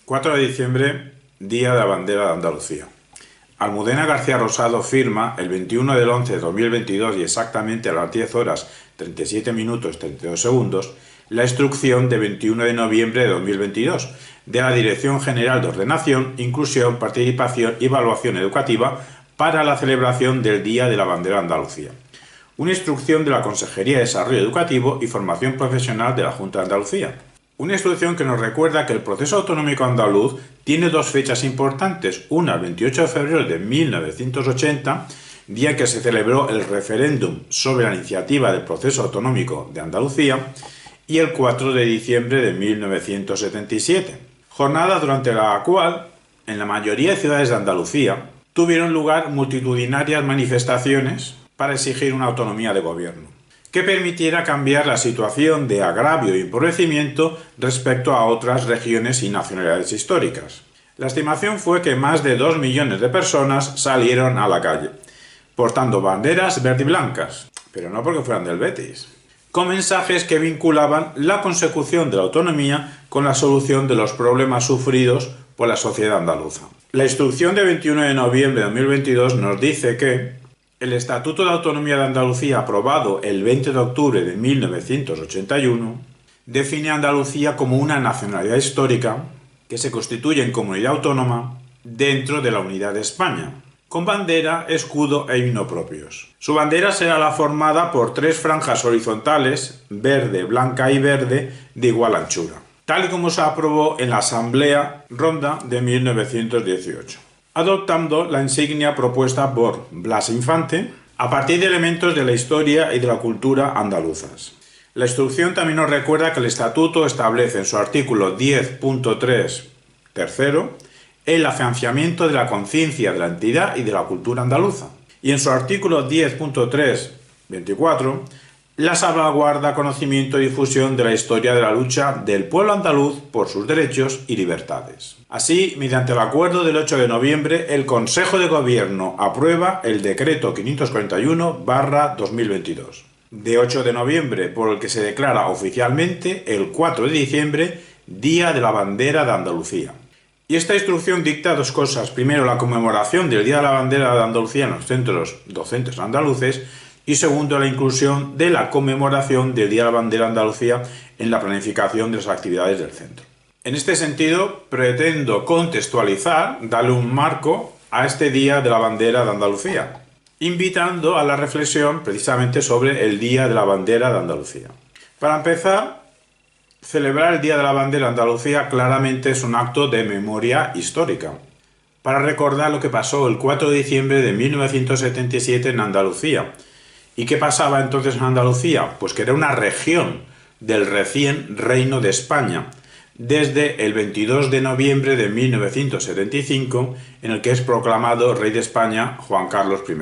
4 de diciembre, Día de la Bandera de Andalucía. Almudena García Rosado firma el 21 del 11 de 2022 y exactamente a las 10 horas 37 minutos 32 segundos la instrucción de 21 de noviembre de 2022 de la Dirección General de Ordenación, Inclusión, Participación y Evaluación Educativa para la celebración del Día de la Bandera de Andalucía. Una instrucción de la Consejería de Desarrollo Educativo y Formación Profesional de la Junta de Andalucía. Una instrucción que nos recuerda que el proceso autonómico andaluz tiene dos fechas importantes, una el 28 de febrero de 1980, día en que se celebró el referéndum sobre la iniciativa del proceso autonómico de Andalucía, y el 4 de diciembre de 1977, jornada durante la cual, en la mayoría de ciudades de Andalucía, tuvieron lugar multitudinarias manifestaciones para exigir una autonomía de gobierno que permitiera cambiar la situación de agravio y empobrecimiento respecto a otras regiones y nacionalidades históricas. La estimación fue que más de 2 millones de personas salieron a la calle, portando banderas verde y blancas, pero no porque fueran del Betis, con mensajes que vinculaban la consecución de la autonomía con la solución de los problemas sufridos por la sociedad andaluza. La instrucción de 21 de noviembre de 2022 nos dice que el Estatuto de Autonomía de Andalucía, aprobado el 20 de octubre de 1981, define a Andalucía como una nacionalidad histórica que se constituye en comunidad autónoma dentro de la unidad de España, con bandera, escudo e himno propios. Su bandera será la formada por 3 franjas horizontales, verde, blanca y verde, de igual anchura, tal y como se aprobó en la Asamblea Ronda de 1918. Adoptando la insignia propuesta por Blas Infante a partir de elementos de la historia y de la cultura andaluzas. La instrucción también nos recuerda que el Estatuto establece en su artículo 10.3 tercero el afianzamiento de la conciencia de la entidad y de la cultura andaluza, y en su artículo 10.3 24 la salvaguarda, conocimiento y difusión de la historia de la lucha del pueblo andaluz por sus derechos y libertades. Así, mediante el acuerdo del 8 de noviembre, el Consejo de Gobierno aprueba el Decreto 541/2022, de 8 de noviembre, por el que se declara oficialmente el 4 de diciembre Día de la Bandera de Andalucía. Y esta instrucción dicta dos cosas. Primero, la conmemoración del Día de la Bandera de Andalucía en los centros docentes andaluces, y segundo, la inclusión de la conmemoración del Día de la Bandera de Andalucía en la planificación de las actividades del centro. En este sentido, pretendo contextualizar, darle un marco a este Día de la Bandera de Andalucía, invitando a la reflexión precisamente sobre el Día de la Bandera de Andalucía. Para empezar, celebrar el Día de la Bandera de Andalucía claramente es un acto de memoria histórica, para recordar lo que pasó el 4 de diciembre de 1977 en Andalucía. ¿Y qué pasaba entonces en Andalucía? Pues que era una región del recién Reino de España, desde el 22 de noviembre de 1975, en el que es proclamado rey de España Juan Carlos I.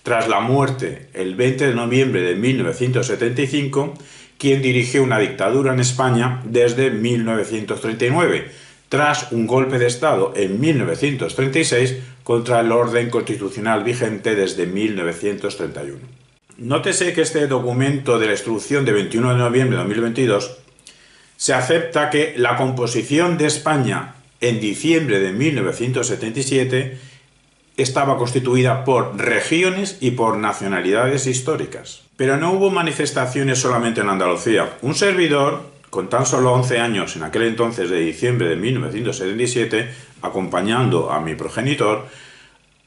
Tras la muerte, el 20 de noviembre de 1975, quien dirigió una dictadura en España desde 1939, tras un golpe de Estado en 1936 contra el orden constitucional vigente desde 1931. Nótese que este documento de la instrucción de 21 de noviembre de 2022 se acepta que la composición de España en diciembre de 1977 estaba constituida por regiones y por nacionalidades históricas. Pero no hubo manifestaciones solamente en Andalucía. Un servidor, con tan solo 11 años en aquel entonces de diciembre de 1977, acompañando a mi progenitor,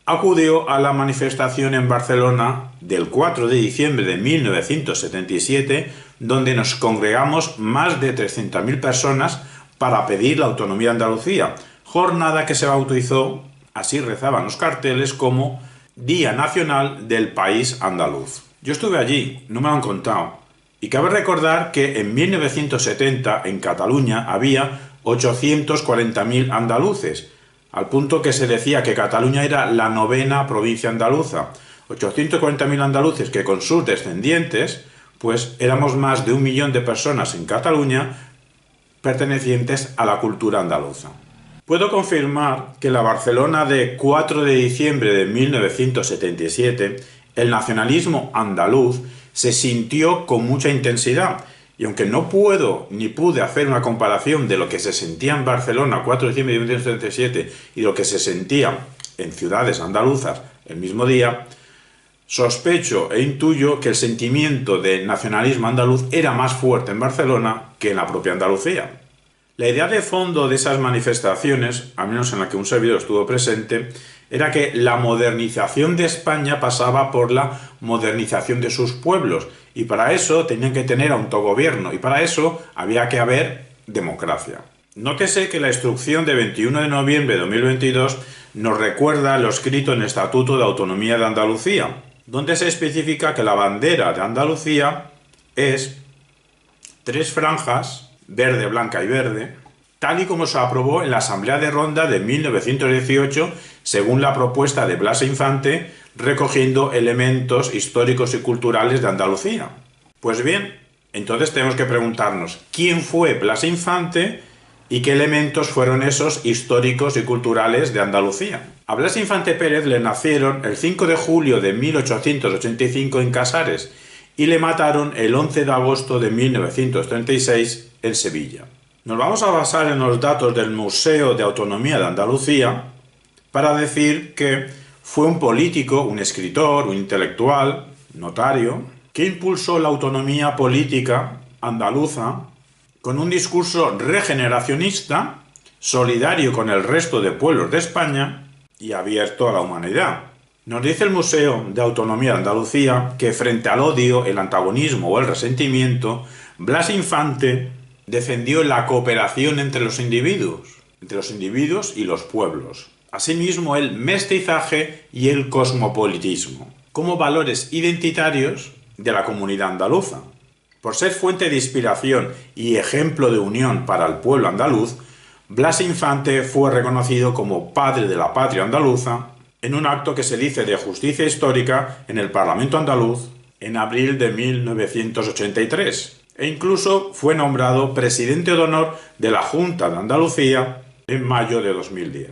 acudió a la manifestación en Barcelona del 4 de diciembre de 1977, donde nos congregamos más de 300.000 personas para pedir la autonomía de Andalucía, jornada que se bautizó, así rezaban los carteles, como Día Nacional del País Andaluz. Yo estuve allí, no me lo han contado, y cabe recordar que en 1970 en Cataluña había 840.000 andaluces, al punto que se decía que Cataluña era la 9ª provincia andaluza. 840.000 andaluces que con sus descendientes, pues éramos más de 1 millón de personas en Cataluña pertenecientes a la cultura andaluza. Puedo confirmar que en la Barcelona de 4 de diciembre de 1977 el nacionalismo andaluz se sintió con mucha intensidad Y aunque no puedo ni pude hacer una comparación de lo que se sentía en Barcelona 4 de diciembre de 1937 y lo que se sentía en ciudades andaluzas el mismo día, sospecho e intuyo que el sentimiento de nacionalismo andaluz era más fuerte en Barcelona que en la propia Andalucía. La idea de fondo de esas manifestaciones, al menos en la que un servidor estuvo presente, era que la modernización de España pasaba por la modernización de sus pueblos, y para eso tenían que tener autogobierno, y para eso había que haber democracia. Nótese que la instrucción de 21 de noviembre de 2022 nos recuerda lo escrito en el Estatuto de Autonomía de Andalucía, donde se especifica que la bandera de Andalucía es 3 franjas, verde, blanca y verde, tal y como se aprobó en la Asamblea de Ronda de 1918, según la propuesta de Blas Infante, recogiendo elementos históricos y culturales de Andalucía. Pues bien, entonces tenemos que preguntarnos quién fue Blas Infante y qué elementos fueron esos históricos y culturales de Andalucía. A Blas Infante Pérez le nacieron el 5 de julio de 1885 en Casares y le mataron el 11 de agosto de 1936 en Sevilla. Nos vamos a basar en los datos del Museo de Autonomía de Andalucía para decir que fue un político, un escritor, un intelectual, notario, que impulsó la autonomía política andaluza con un discurso regeneracionista, solidario con el resto de pueblos de España y abierto a la humanidad. Nos dice el Museo de Autonomía de Andalucía que frente al odio, el antagonismo o el resentimiento, Blas Infante defendió la cooperación entre los individuos y los pueblos. Asimismo, el mestizaje y el cosmopolitismo, como valores identitarios de la comunidad andaluza. Por ser fuente de inspiración y ejemplo de unión para el pueblo andaluz, Blas Infante fue reconocido como padre de la patria andaluza en un acto que se dice de justicia histórica en el Parlamento andaluz en abril de 1983. E incluso fue nombrado presidente de honor de la Junta de Andalucía en mayo de 2010.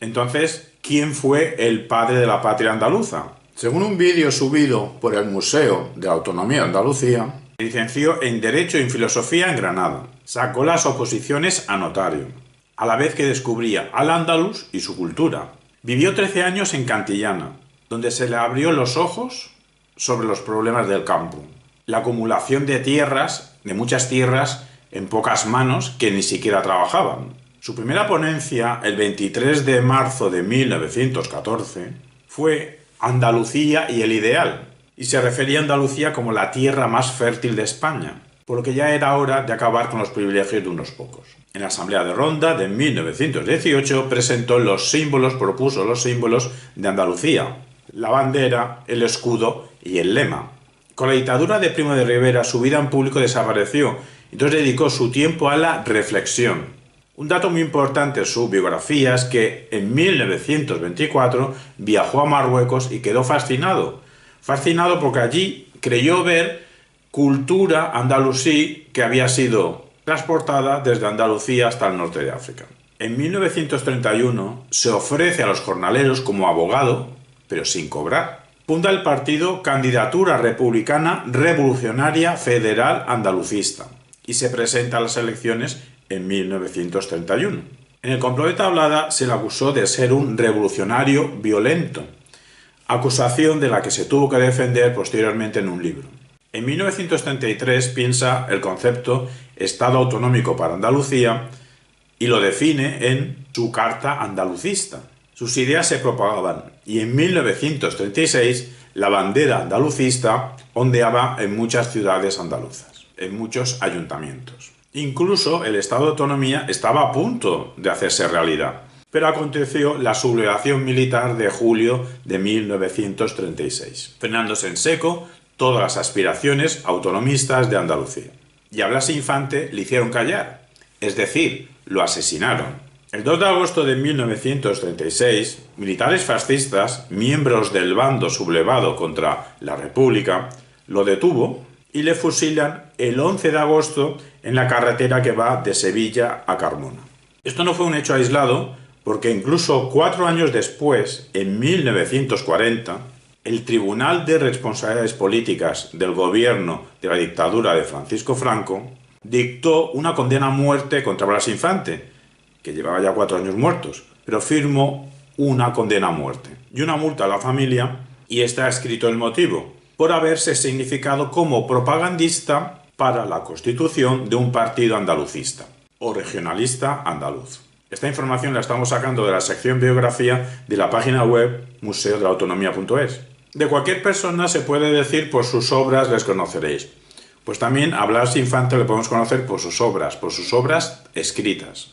Entonces, ¿quién fue el padre de la patria andaluza? Según un vídeo subido por el Museo de Autonomía de Andalucía, se licenció en Derecho y en Filosofía en Granada. Sacó las oposiciones a notario, a la vez que descubría al andaluz y su cultura. Vivió 13 años en Cantillana, donde se le abrió los ojos sobre los problemas del campo. La acumulación de tierras, de muchas tierras, en pocas manos que ni siquiera trabajaban. Su primera ponencia, el 23 de marzo de 1914, fue Andalucía y el ideal, y se refería a Andalucía como la tierra más fértil de España, por lo que ya era hora de acabar con los privilegios de unos pocos. En la Asamblea de Ronda de 1918 propuso los símbolos de Andalucía, la bandera, el escudo y el lema. Con la dictadura de Primo de Rivera, su vida en público desapareció, entonces dedicó su tiempo a la reflexión. Un dato muy importante en su biografía es que en 1924 viajó a Marruecos y quedó fascinado porque allí creyó ver cultura andalusí que había sido transportada desde Andalucía hasta el norte de África. En 1931 se ofrece a los jornaleros como abogado, pero sin cobrar. Funda el partido Candidatura Republicana Revolucionaria Federal Andalucista y se presenta a las elecciones en 1931. En el complot de Tablada se le acusó de ser un revolucionario violento, acusación de la que se tuvo que defender posteriormente en un libro. En 1933 piensa el concepto Estado Autonómico para Andalucía y lo define en su Carta Andalucista. Sus ideas se propagaban y en 1936 la bandera andalucista ondeaba en muchas ciudades andaluzas, en muchos ayuntamientos. Incluso el Estado de Autonomía estaba a punto de hacerse realidad, pero aconteció la sublevación militar de julio de 1936, frenándose en seco todas las aspiraciones autonomistas de Andalucía. Y a Blas Infante le hicieron callar, es decir, lo asesinaron. El 2 de agosto de 1936, militares fascistas, miembros del bando sublevado contra la República, lo detuvo y le fusilan el 11 de agosto en la carretera que va de Sevilla a Carmona. Esto no fue un hecho aislado porque incluso 4 años después, en 1940, El Tribunal de Responsabilidades Políticas del gobierno de la dictadura de Francisco Franco dictó una condena a muerte contra Blas Infante, que llevaba ya 4 años muertos, pero firmó una condena a muerte y una multa a la familia, y está escrito el motivo: por haberse significado como propagandista para la constitución de un partido andalucista o regionalista andaluz. Esta información la estamos sacando de la sección biografía de la página web museodelautonomía.es. De cualquier persona se puede decir por sus obras les conoceréis. Pues también a Blas Infante le podemos conocer por sus obras escritas.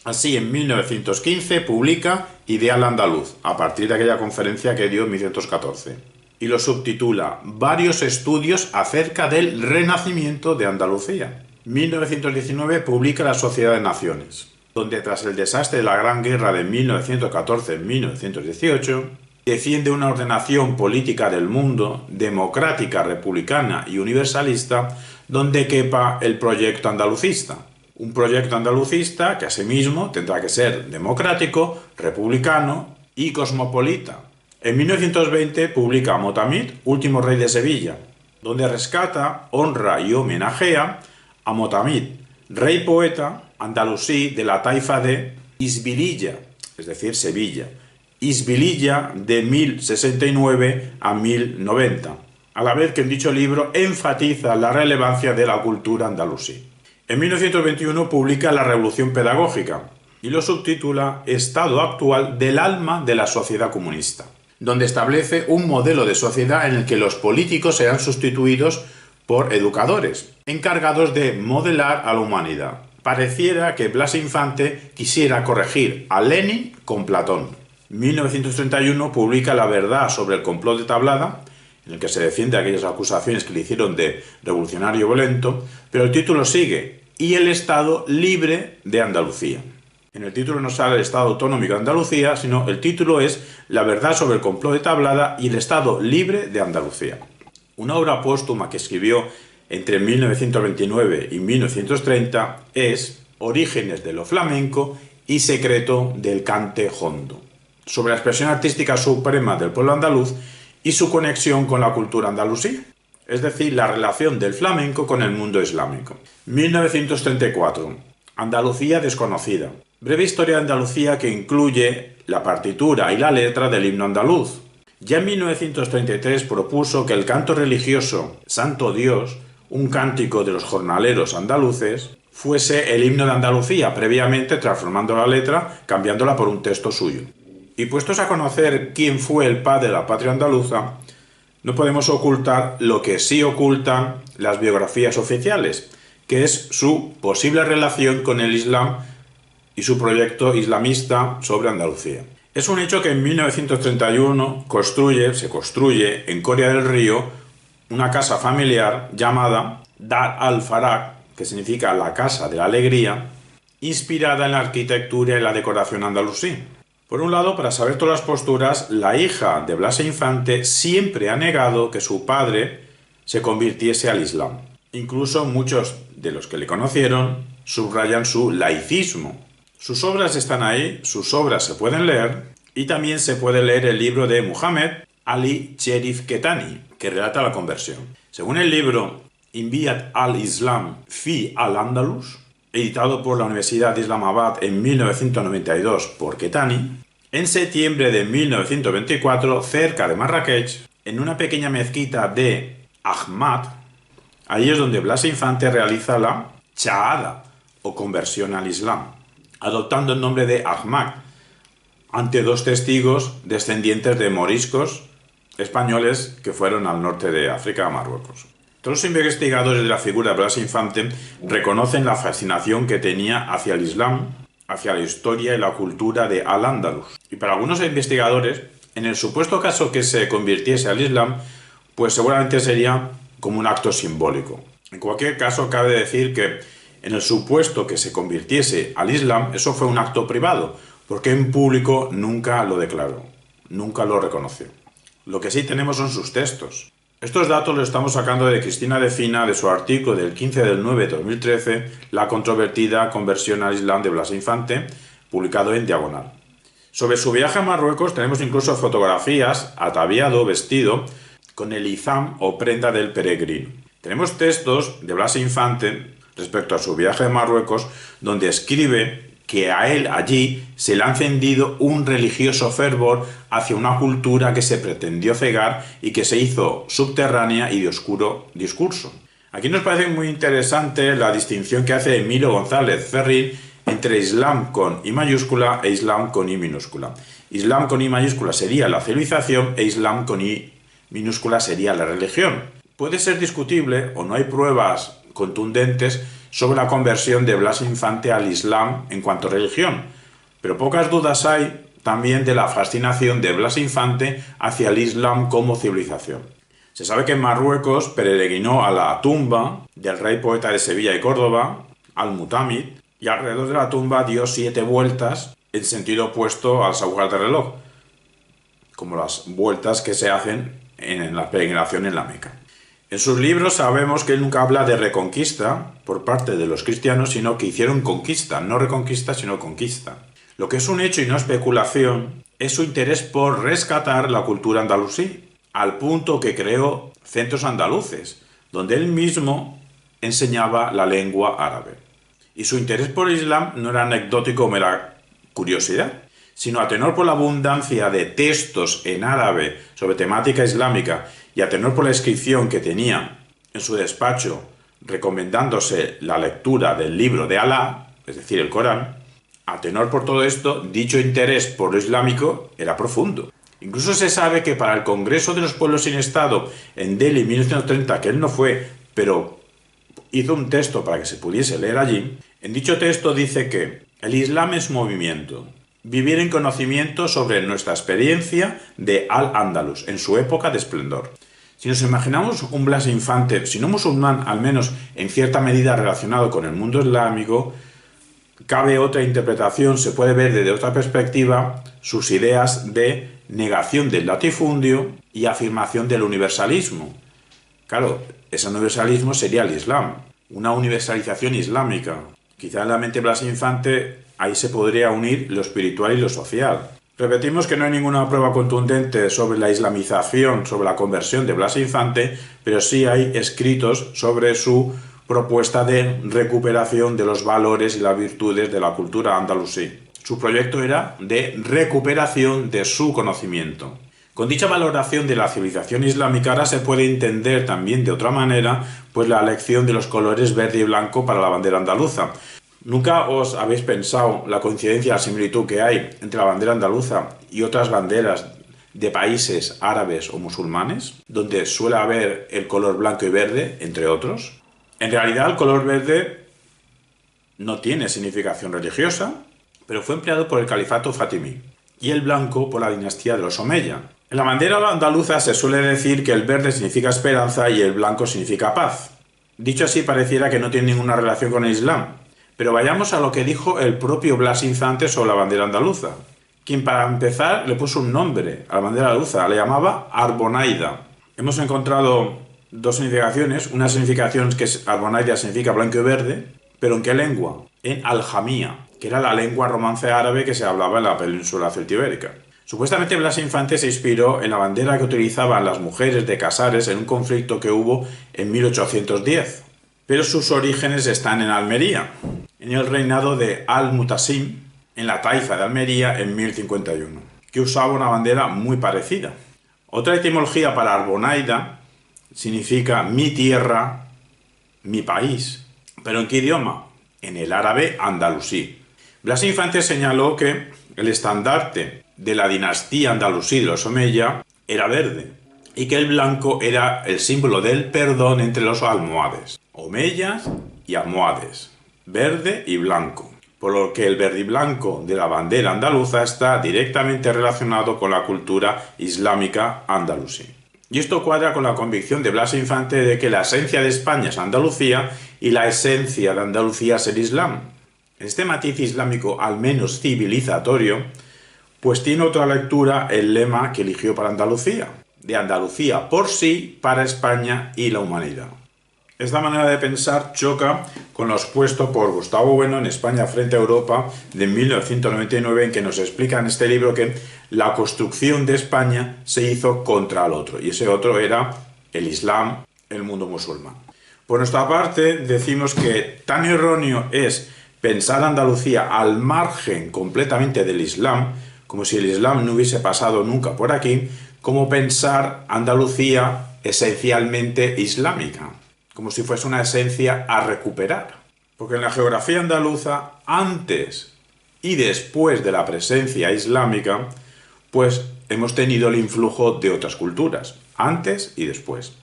Así, en 1915 publica Ideal Andaluz, a partir de aquella conferencia que dio en 1914. Y lo subtitula Varios estudios acerca del renacimiento de Andalucía. 1919 publica La Sociedad de Naciones, donde tras el desastre de la Gran Guerra de 1914-1918, defiende una ordenación política del mundo, democrática, republicana y universalista, donde quepa el proyecto andalucista. Un proyecto andalucista que asimismo tendrá que ser democrático, republicano y cosmopolita. En 1920 publica Motamid, Último Rey de Sevilla, donde rescata, honra y homenajea a Motamid, rey poeta andalusí de la taifa de Isbililla, es decir, Sevilla, Isbililla de 1069 a 1090, a la vez que en dicho libro enfatiza la relevancia de la cultura andalusí. En 1921 publica La Revolución Pedagógica y lo subtitula Estado actual del alma de la sociedad comunista, donde establece un modelo de sociedad en el que los políticos serán sustituidos por educadores, encargados de modelar a la humanidad. Pareciera que Blas Infante quisiera corregir a Lenin con Platón. 1931 publica La verdad sobre el complot de Tablada, en el que se defiende aquellas acusaciones que le hicieron de revolucionario violento, pero el título sigue, y el Estado libre de Andalucía. En el título no sale el Estado autonómico de Andalucía, sino el título es La verdad sobre el complot de Tablada y el Estado libre de Andalucía. Una obra póstuma que escribió entre 1929 y 1930 es Orígenes de lo flamenco y Secreto del cante jondo, sobre la expresión artística suprema del pueblo andaluz y su conexión con la cultura andalusí, es decir, la relación del flamenco con el mundo islámico. 1934. Andalucía desconocida. Breve historia de Andalucía que incluye la partitura y la letra del himno andaluz. Ya en 1933 propuso que el canto religioso Santo Dios, un cántico de los jornaleros andaluces, fuese el himno de Andalucía, previamente transformando la letra, cambiándola por un texto suyo. Y puestos a conocer quién fue el padre de la patria andaluza, no podemos ocultar lo que sí ocultan las biografías oficiales, que es su posible relación con el Islam y su proyecto islamista sobre Andalucía. Es un hecho que en 1931 se construye en Coria del Río una casa familiar llamada Dar al-Farag, que significa la casa de la alegría, inspirada en la arquitectura y la decoración andalusí. Por un lado, para saber todas las posturas, la hija de Blas Infante siempre ha negado que su padre se convirtiese al Islam. Incluso muchos de los que le conocieron subrayan su laicismo. Sus obras están ahí, sus obras se pueden leer, y también se puede leer el libro de Muhammad Ali Sherif Ketani, que relata la conversión. Según el libro Inviat al-Islam fi al-Andalus, editado por la Universidad de Islamabad en 1992 por Ketani, en septiembre de 1924, cerca de Marrakech, en una pequeña mezquita de Ahmad, ahí es donde Blas Infante realiza la Shahada, o conversión al Islam, adoptando el nombre de Ahmad, ante 2 testigos descendientes de moriscos españoles que fueron al norte de África, a Marruecos. Todos los investigadores de la figura de Blas Infante reconocen la fascinación que tenía hacia el Islam, hacia la historia y la cultura de Al-Ándalus. Y para algunos investigadores, en el supuesto caso que se convirtiese al Islam, pues seguramente sería como un acto simbólico. En cualquier caso, cabe decir que en el supuesto que se convirtiese al Islam, eso fue un acto privado, porque en público nunca lo declaró, nunca lo reconoció. Lo que sí tenemos son sus textos. Estos datos los estamos sacando de Cristina de Fina, de su artículo del 15 del 9 de 2013, La controvertida conversión al Islam de Blas Infante, publicado en Diagonal. Sobre su viaje a Marruecos tenemos incluso fotografías ataviado, vestido, con el izam o prenda del peregrino. Tenemos textos de Blas Infante respecto a su viaje a Marruecos, donde escribe que a él allí se le ha encendido un religioso fervor hacia una cultura que se pretendió cegar y que se hizo subterránea y de oscuro discurso. Aquí nos parece muy interesante la distinción que hace Emilio González Ferrín entre Islam con I mayúscula e Islam con I minúscula. Islam con I mayúscula sería la civilización e Islam con I minúscula sería la religión. Puede ser discutible o no hay pruebas contundentes sobre la conversión de Blas Infante al Islam en cuanto a religión, pero pocas dudas hay también de la fascinación de Blas Infante hacia el Islam como civilización. Se sabe que en Marruecos peregrinó a la tumba del rey poeta de Sevilla y Córdoba, Al-Mutamid, y alrededor de la tumba dio 7 vueltas en sentido opuesto a las agujas del reloj, como las vueltas que se hacen en la peregrinación en la Meca. En sus libros sabemos que él nunca habla de reconquista por parte de los cristianos, sino que hicieron conquista, no reconquista, sino conquista. Lo que es un hecho y no especulación es su interés por rescatar la cultura andalusí, al punto que creó centros andaluces, donde él mismo enseñaba la lengua árabe. Y su interés por el Islam no era anecdótico o mera curiosidad, sino a tenor por la abundancia de textos en árabe sobre temática islámica y a tenor por la inscripción que tenía en su despacho recomendándose la lectura del libro de Alá, es decir, el Corán, a tenor por todo esto, dicho interés por lo islámico era profundo. Incluso se sabe que para el Congreso de los Pueblos sin Estado en Delhi en 1930, que él no fue, pero hizo un texto para que se pudiese leer allí, en dicho texto dice que el Islam es movimiento, vivir en conocimiento sobre nuestra experiencia de Al-Ándalus en su época de esplendor. Si nos imaginamos un Blas Infante, si no musulmán, al menos en cierta medida relacionado con el mundo islámico, cabe otra interpretación, se puede ver desde otra perspectiva sus ideas de negación del latifundio y afirmación del universalismo. Claro, ese universalismo sería el Islam, una universalización islámica. Quizá en la mente de Blas Infante ahí se podría unir lo espiritual y lo social. Repetimos que no hay ninguna prueba contundente sobre la islamización, sobre la conversión de Blas Infante, pero sí hay escritos sobre su propuesta de recuperación de los valores y las virtudes de la cultura andalusí. Su proyecto era de recuperación de su conocimiento. Con dicha valoración de la civilización islámica ahora se puede entender también de otra manera pues la elección de los colores verde y blanco para la bandera andaluza. ¿Nunca os habéis pensado la coincidencia, la similitud que hay entre la bandera andaluza y otras banderas de países árabes o musulmanes, donde suele haber el color blanco y verde, entre otros? En realidad el color verde no tiene significación religiosa, pero fue empleado por el califato fatimí, y el blanco por la dinastía de los Omeya. En la bandera andaluza se suele decir que el verde significa esperanza y el blanco significa paz. Dicho así, pareciera que no tiene ninguna relación con el Islam. Pero vayamos a lo que dijo el propio Blas Infante sobre la bandera andaluza, quien para empezar le puso un nombre a la bandera andaluza, le llamaba Arbonaida. Hemos encontrado dos significaciones, una significación que es Arbonaida significa blanco y verde, pero ¿en qué lengua? En aljamía, que era la lengua romance árabe que se hablaba en la península celtibérica. Supuestamente Blas Infante se inspiró en la bandera que utilizaban las mujeres de Casares en un conflicto que hubo en 1810, pero sus orígenes están en Almería, en el reinado de Al-Mutasim, en la taifa de Almería en 1051, que usaba una bandera muy parecida. Otra etimología para Arbonaida significa mi tierra, mi país. ¿Pero en qué idioma? En el árabe andalusí. Blas Infante señaló que el estandarte de la dinastía andalusí de los Omeya era verde y que el blanco era el símbolo del perdón entre los almohades, omeyas y almohades, verde y blanco, por lo que el verde y blanco de la bandera andaluza está directamente relacionado con la cultura islámica andalusí. Y esto cuadra con la convicción de Blas Infante de que la esencia de España es Andalucía y la esencia de Andalucía es el Islam. En este matiz islámico, al menos civilizatorio, pues tiene otra lectura el lema que eligió para Andalucía, de Andalucía por sí, para España y la humanidad. Esta manera de pensar choca con lo expuesto por Gustavo Bueno en España frente a Europa de 1999, en que nos explica en este libro que la construcción de España se hizo contra el otro, y ese otro era el Islam, el mundo musulmán. Por nuestra parte, decimos que tan erróneo es pensar Andalucía al margen completamente del Islam, como si el Islam no hubiese pasado nunca por aquí, como pensar Andalucía esencialmente islámica, como si fuese una esencia a recuperar. Porque en la geografía andaluza, antes y después de la presencia islámica, pues hemos tenido el influjo de otras culturas, antes y después.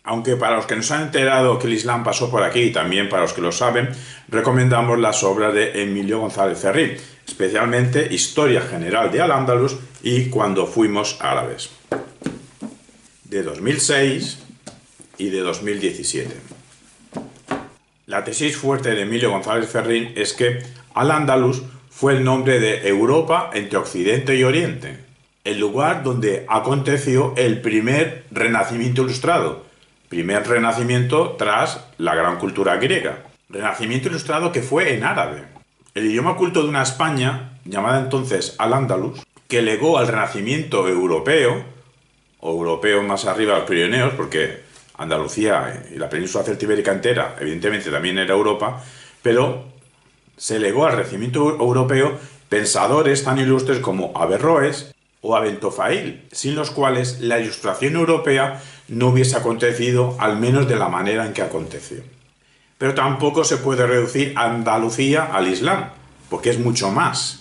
Aunque para los que no se han enterado que el Islam pasó por aquí, y también para los que lo saben, recomendamos las obras de Emilio González Ferrín, especialmente Historia General de Al-Ándalus y Cuando fuimos árabes, de 2006 y de 2017. La tesis fuerte de Emilio González Ferrín es que Al-Ándalus fue el nombre de Europa entre Occidente y Oriente, el lugar donde aconteció el primer renacimiento ilustrado, primer renacimiento tras la gran cultura griega. Renacimiento ilustrado que fue en árabe. El idioma culto de una España, llamada entonces Al-Ándalus, que legó al renacimiento europeo, o europeo más arriba de los Pirineos, porque Andalucía y la península celtibérica entera, evidentemente también era Europa, pero se legó al renacimiento europeo pensadores tan ilustres como Averroes o Abentofail, sin los cuales la ilustración europea no hubiese acontecido, al menos de la manera en que aconteció. Pero tampoco se puede reducir Andalucía al Islam, porque es mucho más.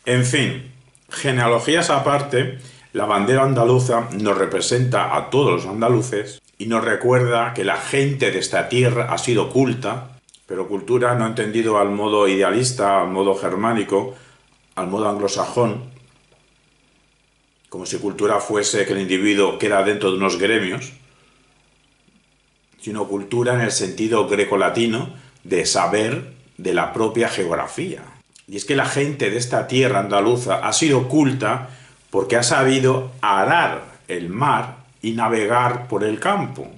En fin, genealogías aparte, la bandera andaluza nos representa a todos los andaluces y nos recuerda que la gente de esta tierra ha sido culta, pero cultura no entendido al modo idealista, al modo germánico, al modo anglosajón, como si cultura fuese que el individuo queda dentro de unos gremios, sino cultura en el sentido grecolatino de saber de la propia geografía. Y es que la gente de esta tierra andaluza ha sido culta porque ha sabido arar el mar y navegar por el campo.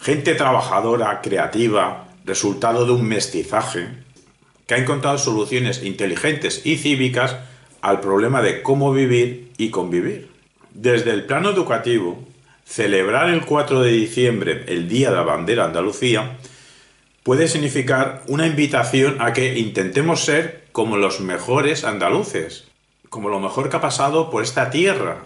Gente trabajadora, creativa, resultado de un mestizaje, que ha encontrado soluciones inteligentes y cívicas al problema de cómo vivir y convivir. Desde el plano educativo, celebrar el 4 de diciembre, el Día de la Bandera Andalucía, puede significar una invitación a que intentemos ser como los mejores andaluces, como lo mejor que ha pasado por esta tierra,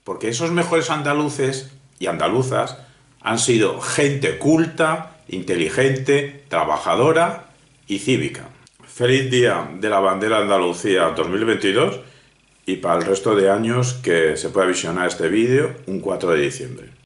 porque esos mejores andaluces y andaluzas han sido gente culta, inteligente, trabajadora y cívica. Feliz Día de la Bandera Andalucía 2022 y para el resto de años que se pueda visionar este vídeo, un 4 de diciembre.